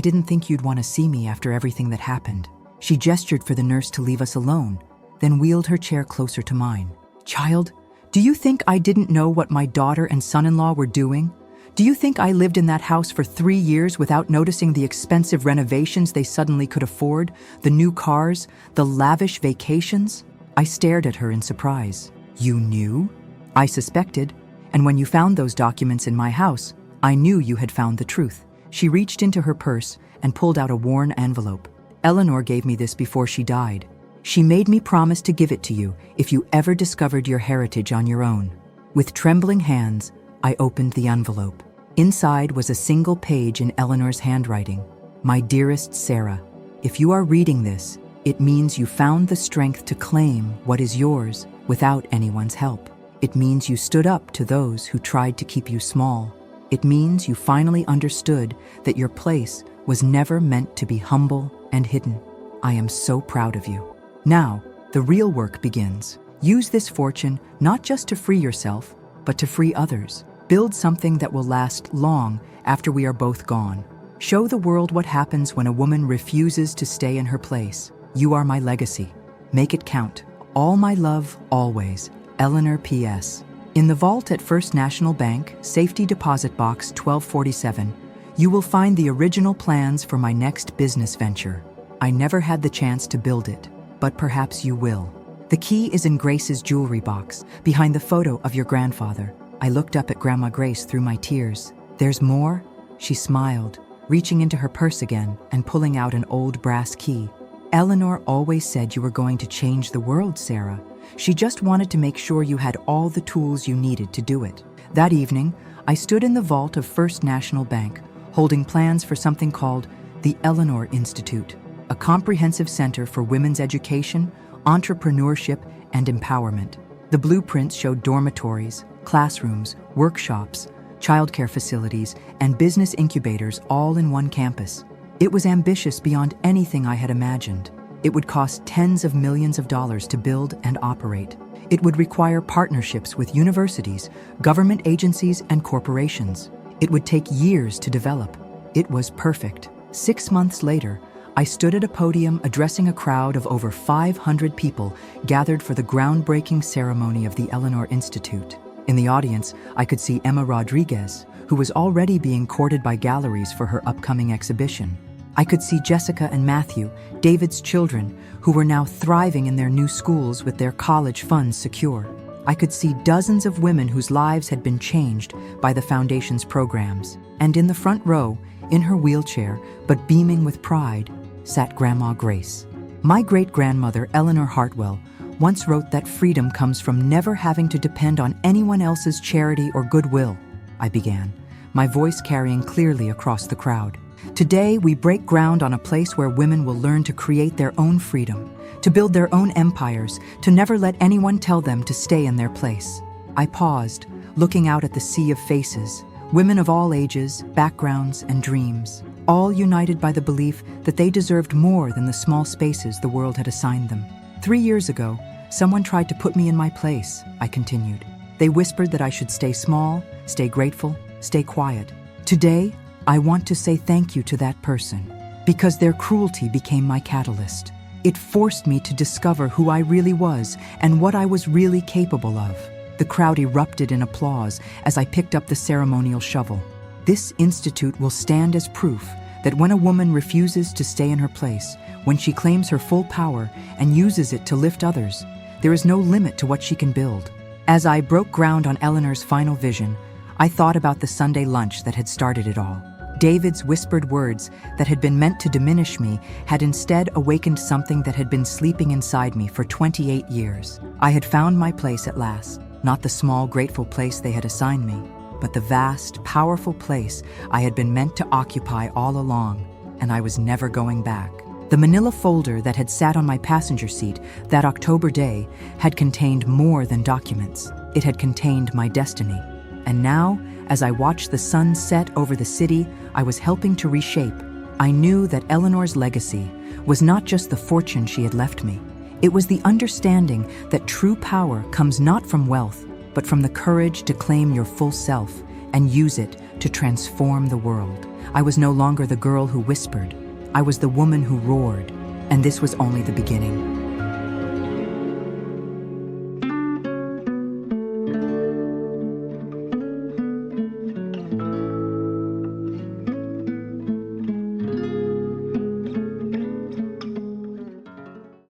didn't think you'd want to see me after everything that happened." She gestured for the nurse to leave us alone, then wheeled her chair closer to mine. "Child, do you think I didn't know what my daughter and son-in-law were doing? Do you think I lived in that house for 3 years without noticing the expensive renovations they suddenly could afford, the new cars, the lavish vacations?" I stared at her in surprise. "You knew?" "I suspected, and when you found those documents in my house, I knew you had found the truth." She reached into her purse and pulled out a worn envelope. "Eleanor gave me this before she died. She made me promise to give it to you if you ever discovered your heritage on your own." With trembling hands, I opened the envelope. Inside was a single page in Eleanor's handwriting. "My dearest Sarah, if you are reading this, it means you found the strength to claim what is yours without anyone's help. It means you stood up to those who tried to keep you small. It means you finally understood that your place was never meant to be humble and hidden. I am so proud of you. Now, the real work begins. Use this fortune not just to free yourself, but to free others. Build something that will last long after we are both gone. Show the world what happens when a woman refuses to stay in her place. You are my legacy. Make it count. All my love, always. Eleanor P.S. In the vault at First National Bank, Safety Deposit Box 1247, you will find the original plans for my next business venture. I never had the chance to build it, but perhaps you will. The key is in Grace's jewelry box, behind the photo of your grandfather. I looked up at Grandma Grace through my tears. "There's more?" She smiled, reaching into her purse again and pulling out an old brass key. "Eleanor always said you were going to change the world, Sarah. She just wanted to make sure you had all the tools you needed to do it." That evening, I stood in the vault of First National Bank, holding plans for something called the Eleanor Institute, a comprehensive center for women's education, entrepreneurship, and empowerment. The blueprints showed dormitories, classrooms, workshops, childcare facilities, and business incubators all in one campus. It was ambitious beyond anything I had imagined. It would cost tens of millions of dollars to build and operate. It would require partnerships with universities, government agencies, and corporations. It would take years to develop. It was perfect. 6 months later, I stood at a podium addressing a crowd of over 500 people gathered for the groundbreaking ceremony of the Eleanor Institute. In the audience, I could see Emma Rodriguez, who was already being courted by galleries for her upcoming exhibition. I could see Jessica and Matthew, David's children, who were now thriving in their new schools with their college funds secure. I could see dozens of women whose lives had been changed by the Foundation's programs. And in the front row, in her wheelchair, but beaming with pride, sat Grandma Grace. My great-grandmother, Eleanor Hartwell, once wrote that freedom comes from never having to depend on anyone else's charity or goodwill. I began, my voice carrying clearly across the crowd. Today, we break ground on a place where women will learn to create their own freedom, to build their own empires, to never let anyone tell them to stay in their place. I paused, looking out at the sea of faces, women of all ages, backgrounds, and dreams, all united by the belief that they deserved more than the small spaces the world had assigned them. 3 years ago, someone tried to put me in my place, I continued. They whispered that I should stay small, stay grateful, stay quiet. Today, I want to say thank you to that person, because their cruelty became my catalyst. It forced me to discover who I really was and what I was really capable of. The crowd erupted in applause as I picked up the ceremonial shovel. This institute will stand as proof that when a woman refuses to stay in her place, when she claims her full power and uses it to lift others, there is no limit to what she can build. As I broke ground on Eleanor's final vision, I thought about the Sunday lunch that had started it all. David's whispered words that had been meant to diminish me had instead awakened something that had been sleeping inside me for 28 years. I had found my place at last, not the small, grateful place they had assigned me, but the vast, powerful place I had been meant to occupy all along, and I was never going back. The manila folder that had sat on my passenger seat that October day had contained more than documents. It had contained my destiny. And now, as I watched the sun set over the city I was helping to reshape, I knew that Eleanor's legacy was not just the fortune she had left me. It was the understanding that true power comes not from wealth, but from the courage to claim your full self and use it to transform the world. I was no longer the girl who whispered. I was the woman who roared, and this was only the beginning.